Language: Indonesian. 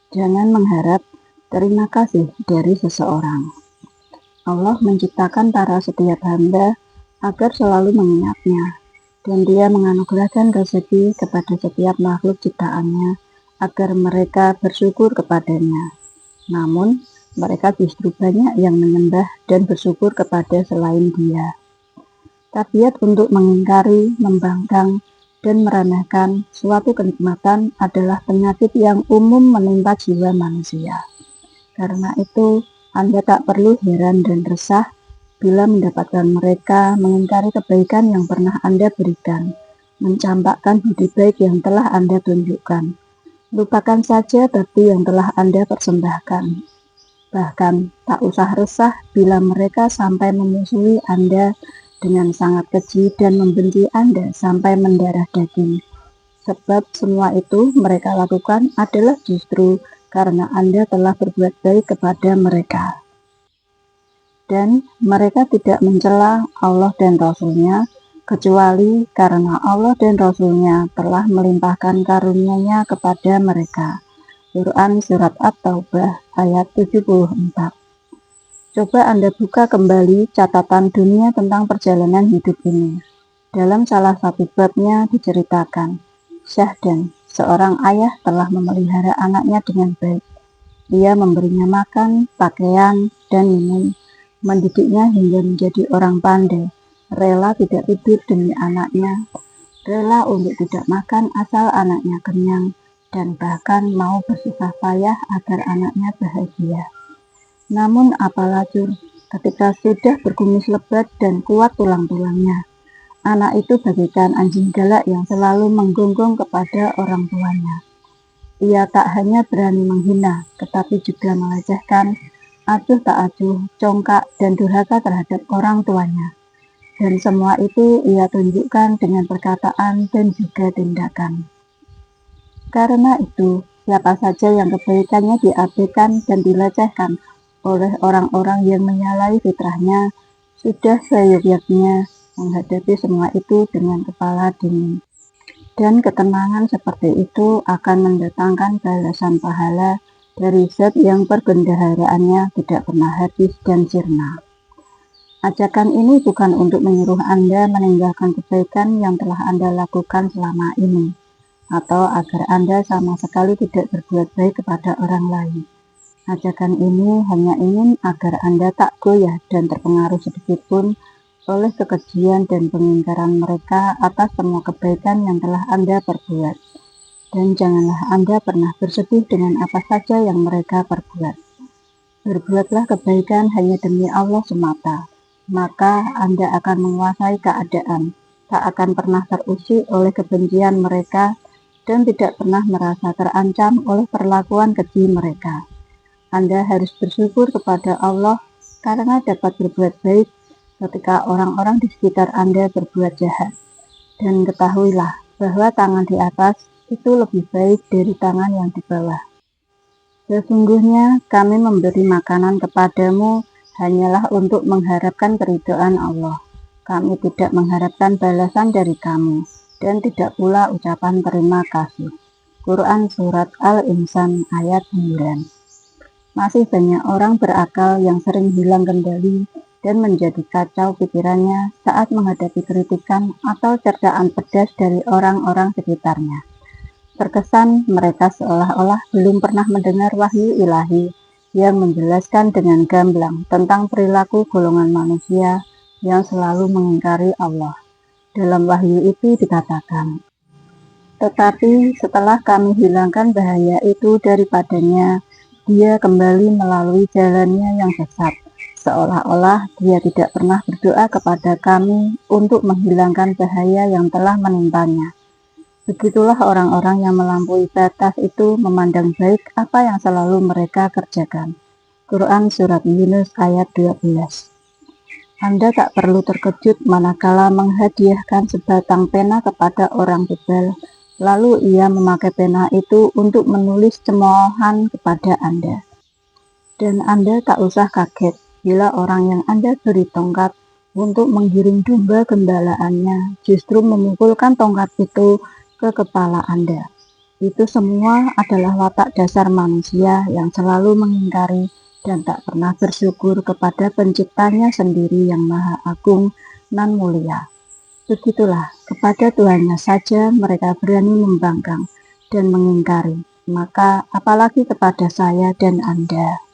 Jangan mengharap terima kasih dari seseorang. Allah menciptakan para setiap hamba agar selalu mengingatnya, dan Dia menganugerahkan rezeki kepada setiap makhluk ciptaannya agar mereka bersyukur kepadanya. Namun, mereka justru banyak yang menyembah dan bersyukur kepada selain Dia. Tabiat untuk mengingkari, membangkang, dan meremehkan suatu kenikmatan adalah penyakit yang umum menimpa jiwa manusia. Karena itu, Anda tak perlu heran dan resah bila mendapatkan mereka mengingkari kebaikan yang pernah Anda berikan, mencampakkan budi baik yang telah Anda tunjukkan. Lupakan saja bakti yang telah Anda persembahkan. Bahkan, tak usah resah bila mereka sampai memusuhi Anda dengan sangat keji dan membenci Anda sampai mendarah daging. Sebab semua itu mereka lakukan adalah justru karena Anda telah berbuat baik kepada mereka. Dan mereka tidak mencela Allah dan Rasul-Nya, kecuali karena Allah dan Rasul-Nya telah melimpahkan karunia-Nya kepada mereka. Quran Surat At-Taubah ayat 74. Coba Anda buka kembali catatan dunia tentang perjalanan hidup ini. Dalam salah satu babnya diceritakan, Syahdan, seorang ayah telah memelihara anaknya dengan baik. Dia memberinya makan, pakaian, dan minum, mendidiknya hingga menjadi orang pandai, rela tidak tidur demi anaknya, rela untuk tidak makan asal anaknya kenyang, dan bahkan mau bersusah payah agar anaknya bahagia. Namun apalah Cur, ketika sudah berkumis lebat dan kuat tulang-tulangnya, anak itu bagaikan anjing galak yang selalu menggonggong kepada orang tuanya. Ia tak hanya berani menghina, tetapi juga melecehkan, acuh tak acuh, congkak, dan durhaka terhadap orang tuanya. Dan semua itu ia tunjukkan dengan perkataan dan juga tindakan. Karena itu, siapa saja yang kebaikannya diabaikan dan dilecehkan oleh orang-orang yang menyalahi fitrahnya, sudah seyogyanya menghadapi semua itu dengan kepala dingin. Dan ketenangan seperti itu akan mendatangkan balasan pahala dari zat yang perbendaharaannya tidak pernah habis dan sirna. Ajakan ini bukan untuk menyuruh Anda meninggalkan kebaikan yang telah Anda lakukan selama ini, atau agar Anda sama sekali tidak berbuat baik kepada orang lain. Ajakan ini hanya ingin agar Anda tak goyah dan terpengaruh sedikitpun oleh kekejian dan pengingkaran mereka atas semua kebaikan yang telah Anda perbuat. Dan janganlah Anda pernah bersedih dengan apa saja yang mereka perbuat. Berbuatlah kebaikan hanya demi Allah semata, maka Anda akan menguasai keadaan, tak akan pernah terusik oleh kebencian mereka, dan tidak pernah merasa terancam oleh perlakuan keji mereka. Anda harus bersyukur kepada Allah karena dapat berbuat baik ketika orang-orang di sekitar Anda berbuat jahat. Dan ketahuilah bahwa tangan di atas itu lebih baik dari tangan yang di bawah. Sesungguhnya kami memberi makanan kepadamu hanyalah untuk mengharapkan keridhaan Allah. Kami tidak mengharapkan balasan dari kamu, dan tidak pula ucapan terima kasih. Quran Surat Al-Insan ayat 9. Masih banyak orang berakal yang sering hilang kendali dan menjadi kacau pikirannya saat menghadapi kritikan atau cercaan pedas dari orang-orang sekitarnya. Terkesan mereka seolah-olah belum pernah mendengar wahyu ilahi yang menjelaskan dengan gamblang tentang perilaku golongan manusia yang selalu mengingkari Allah. Dalam wahyu itu dikatakan, tetapi setelah kami hilangkan bahaya itu daripadanya, dia kembali melalui jalannya yang sesat, seolah-olah dia tidak pernah berdoa kepada kami untuk menghilangkan bahaya yang telah menimpanya. Begitulah orang-orang yang melampaui batas itu memandang baik apa yang selalu mereka kerjakan. Quran Surat Yunus ayat 12. Anda tak perlu terkejut manakala menghadiahkan sebatang pena kepada orang bebal, lalu ia memakai pena itu untuk menulis cemoohan kepada Anda. Dan Anda tak usah kaget bila orang yang Anda beri tongkat untuk menggiring domba gembalaannya justru memukulkan tongkat itu ke kepala Anda. Itu semua adalah watak dasar manusia yang selalu mengingkari dan tak pernah bersyukur kepada penciptanya sendiri yang maha agung nan mulia. Begitulah, kepada Tuhannya saja mereka berani membangkang dan mengingkari, maka apalagi kepada saya dan Anda.